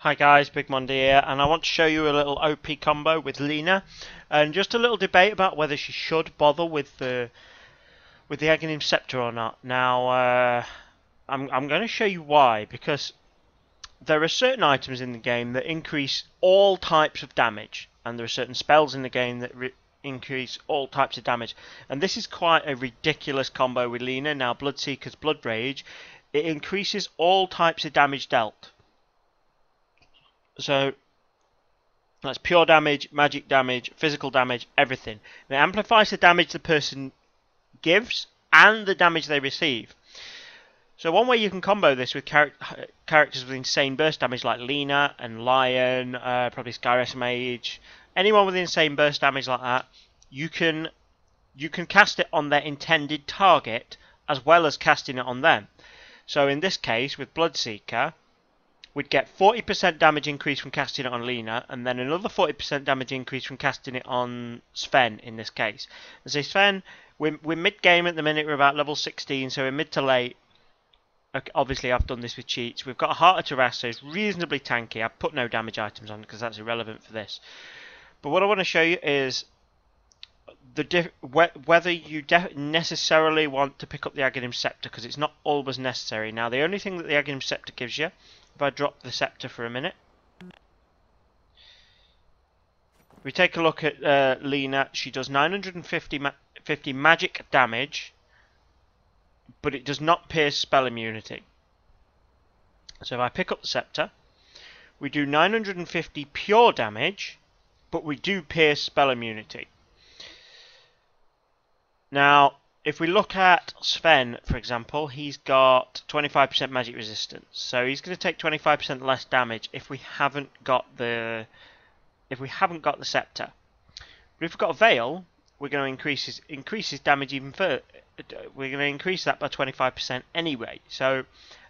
Hi guys, Big Monday here, and I want to show you a little OP combo with Lina, and just a little debate about whether she should bother with the Aghanim Scepter or not. Now, I'm going to show you why, because there are certain items in the game that increase all types of damage, and there are certain spells in the game that increase all types of damage, and this is quite a ridiculous combo with Lina. Now, Bloodseeker's Blood Rage, it increases all types of damage dealt. So that's pure damage, magic damage, physical damage, everything. And it amplifies the damage the person gives and the damage they receive. So one way you can combo this with characters with insane burst damage like Lina and Lion, probably Skyrest Mage, anyone with insane burst damage like that, you can cast it on their intended target as well as casting it on them. So in this case with Bloodseeker, we'd get 40% damage increase from casting it on Lina, and then another 40% damage increase from casting it on Sven in this case. And so Sven, we're mid-game at the minute, we're about level 16, so we're mid to late. Obviously I've done this with cheats. We've got a Heart of Terras, so it's reasonably tanky. I've put no damage items on because that's irrelevant for this. But what I want to show you is whether you necessarily want to pick up the Aghanim Scepter, because it's not always necessary. Now the only thing that the Aghanim Scepter gives you, if I drop the scepter for a minute, we take a look at Lina. She does 950 magic damage, but it does not pierce spell immunity. So if I pick up the scepter, we do 950 pure damage, but we do pierce spell immunity. Now, if we look at Sven, for example, he's got 25% magic resistance, so he's going to take 25% less damage if we haven't got the scepter. But if we've got a veil, we're going to increase his damage even further. We're going to increase that by 25% anyway. So,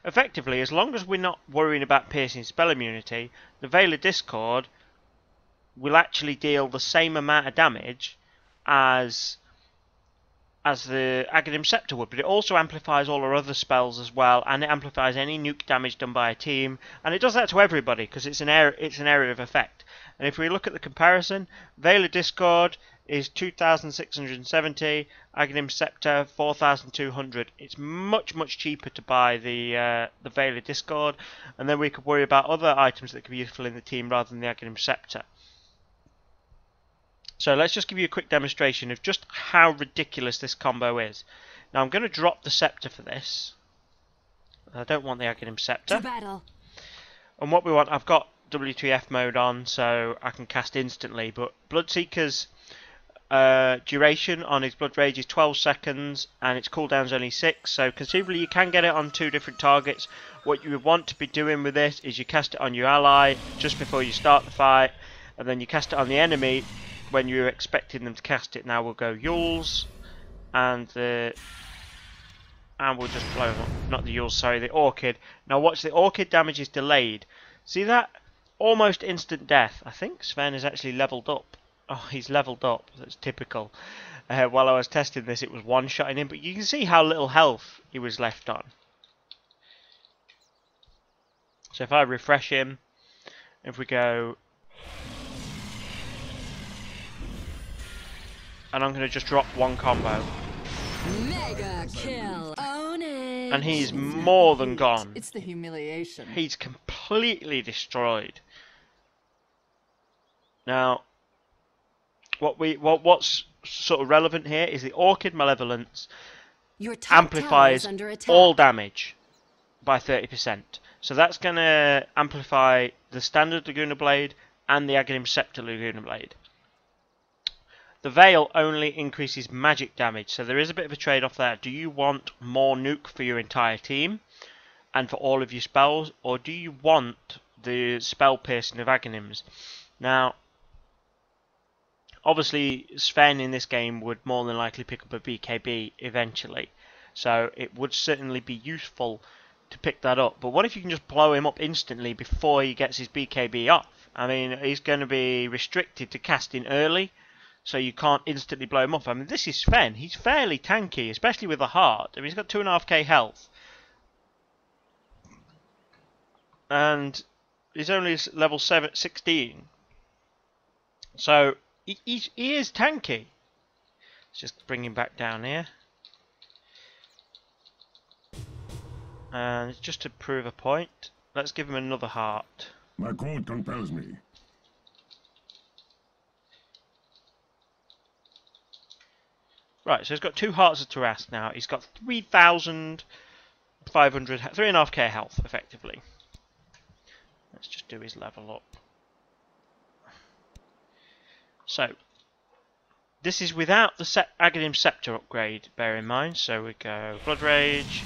effectively, as long as we're not worrying about piercing spell immunity, the Veil of Discord will actually deal the same amount of damage as the Aghanim Scepter would, but it also amplifies all our other spells as well, and it amplifies any nuke damage done by a team, and it does that to everybody because it's an area of effect. And if we look at the comparison, Veil of Discord is 2,670, Aghanim Scepter 4,200. It's much cheaper to buy the Veil of Discord, and then we could worry about other items that could be useful in the team rather than the Aghanim Scepter. So let's just give you a quick demonstration of just how ridiculous this combo is. Now I'm going to drop the scepter for this. I don't want the Aghanim Scepter. And what we want, I've got WTF mode on so I can cast instantly, but Bloodseeker's duration on his Blood Rage is 12 seconds and its cooldown is only 6, so conceivably you can get it on 2 different targets. What you would want to be doing with this is you cast it on your ally just before you start the fight, and then you cast it on the enemy when you're expecting them to cast it. Now we'll go Yules, and we'll just blow them up. Not the Yules, sorry, the Orchid. Now watch, the Orchid damage is delayed. See that? Almost instant death. I think Sven is actually leveled up. Oh, he's leveled up. That's typical. While I was testing this, it was one-shotting him, but you can see how little health he was left on. So if I refresh him, if we go, and I'm going to just drop one combo. Mega kill. Own it. And he's more than gone. It's the humiliation. He's completely destroyed. Now, what's sort of relevant here is the Orchid Malevolence amplifies all damage by 30%. So that's going to amplify the standard Laguna Blade and the Aghanim Scepter Laguna Blade. The Veil only increases magic damage, so there is a bit of a trade-off there. Do you want more nuke for your entire team and for all of your spells, or do you want the spell piercing of Aghanims? Now, obviously Sven in this game would more than likely pick up a BKB eventually, so it would certainly be useful to pick that up. But what if you can just blow him up instantly before he gets his BKB off? I mean, he's going to be restricted to casting early, so you can't instantly blow him up. I mean, this is Sven. He's fairly tanky, especially with the heart. I mean, he's got 2.5k health. And He's only level 16. So he is tanky. Let's just bring him back down here. And just to prove a point, let's give him another heart. My code compels me. Right, so he's got 2 hearts of Tarrasque now. He's got 3,500, 3.5k health, effectively. Let's just do his level up. So, this is without the Aghanim Scepter upgrade, bear in mind. So we go Blood Rage,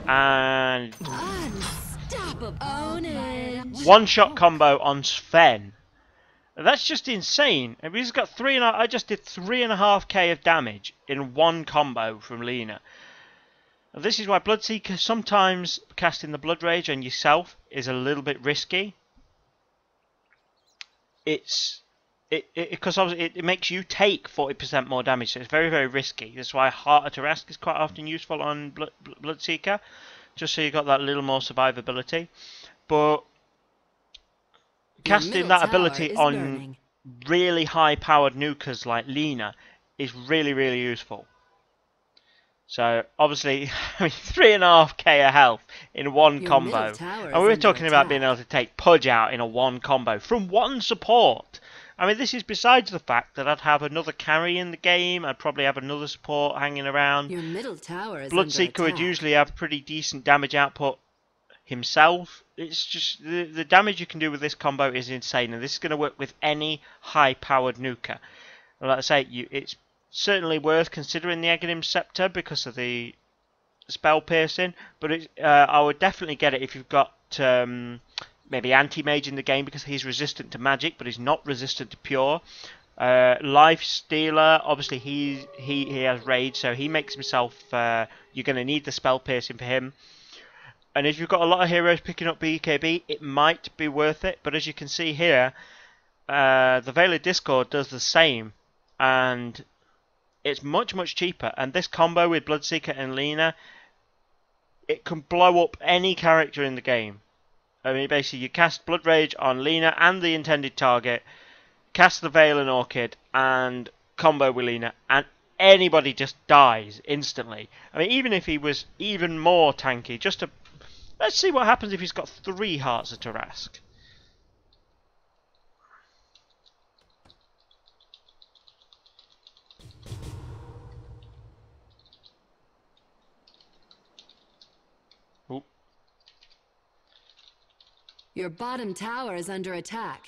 and one-shot combo on Sven. That's just insane. I mean, he's got I just did 3.5k of damage in one combo from Lina. And this is why Bloodseeker sometimes casting the Blood Rage on yourself is a little bit risky. Because obviously it makes you take 40% more damage, so it's very, very risky. That's why Heart of Tarrasque is quite often useful on Bloodseeker, just so you got that little more survivability. But casting that ability on really high-powered nukers like Lina is really, really useful. So obviously, I mean, 3.5k of health in one combo, and we were talking about being able to take Pudge out in a one combo from one support. I mean, this is besides the fact that I'd have another carry in the game. I'd probably have another support hanging around. Your middle tower is Bloodseeker would usually have pretty decent damage output himself. It's just the damage you can do with this combo is insane, and this is going to work with any high-powered nuker. And like I say, it's certainly worth considering the Aghanim Scepter because of the spell piercing, but I would definitely get it if you've got maybe anti-mage in the game because he's resistant to magic, but he's not resistant to pure. Life Stealer, obviously he has rage, so he makes himself. You're going to need the spell piercing for him. And if you've got a lot of heroes picking up BKB, it might be worth it. But as you can see here, the Veil of Discord does the same, and it's much, much cheaper. And this combo with Bloodseeker and Lina, it can blow up any character in the game. I mean, basically, you cast Blood Rage on Lina and the intended target, cast the Veil and Orchid, and combo with Lina, and anybody just dies instantly. I mean, even if he was even more tanky, let's see what happens if he's got 3 Hearts of Tarrasque. Your bottom tower is under attack.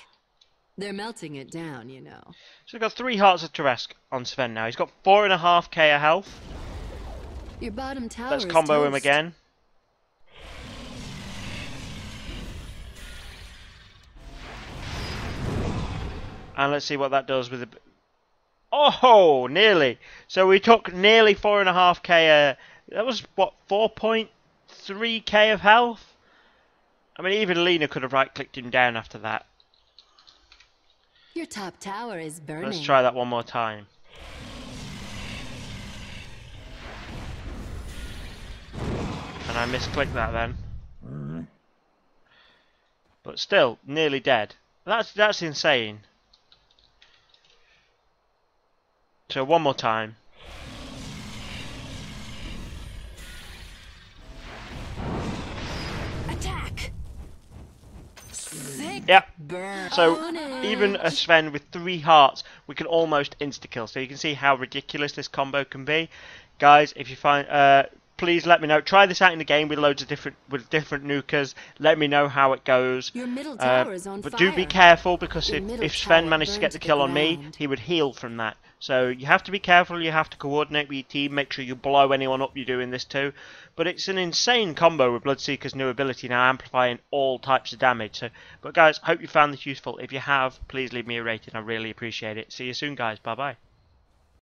They're melting it down, you know. So we've got 3 Hearts of Tarrasque on Sven now. He's got 4.5k of health. Your bottom tower Let's is combo him toast. again. And let's see what that does with the... Oh, nearly. So we took nearly 4.5k. That was, what, 4.3k of health? I mean, even Lina could have right-clicked him down after that. Your top tower is burning. Let's try that one more time. And I misclicked that then. But still, nearly dead. That's insane. So one more time. Attack. Yep. Burn. So even a Sven with 3 hearts, we can almost insta-kill. So you can see how ridiculous this combo can be. Guys, if you find... please let me know. Try this out in the game with loads of different nukers. Let me know how it goes. Your middle tower is on but fire. do be careful because Your middle if Sven tower managed to get burned the to kill the on me, ground. he would heal from that. So you have to be careful. You have to coordinate with your team. Make sure you blow anyone up you're doing this to. But it's an insane combo with Bloodseeker's new ability now, amplifying all types of damage. So, but guys, hope you found this useful. If you have, please leave me a rating. I really appreciate it. See you soon, guys. Bye bye.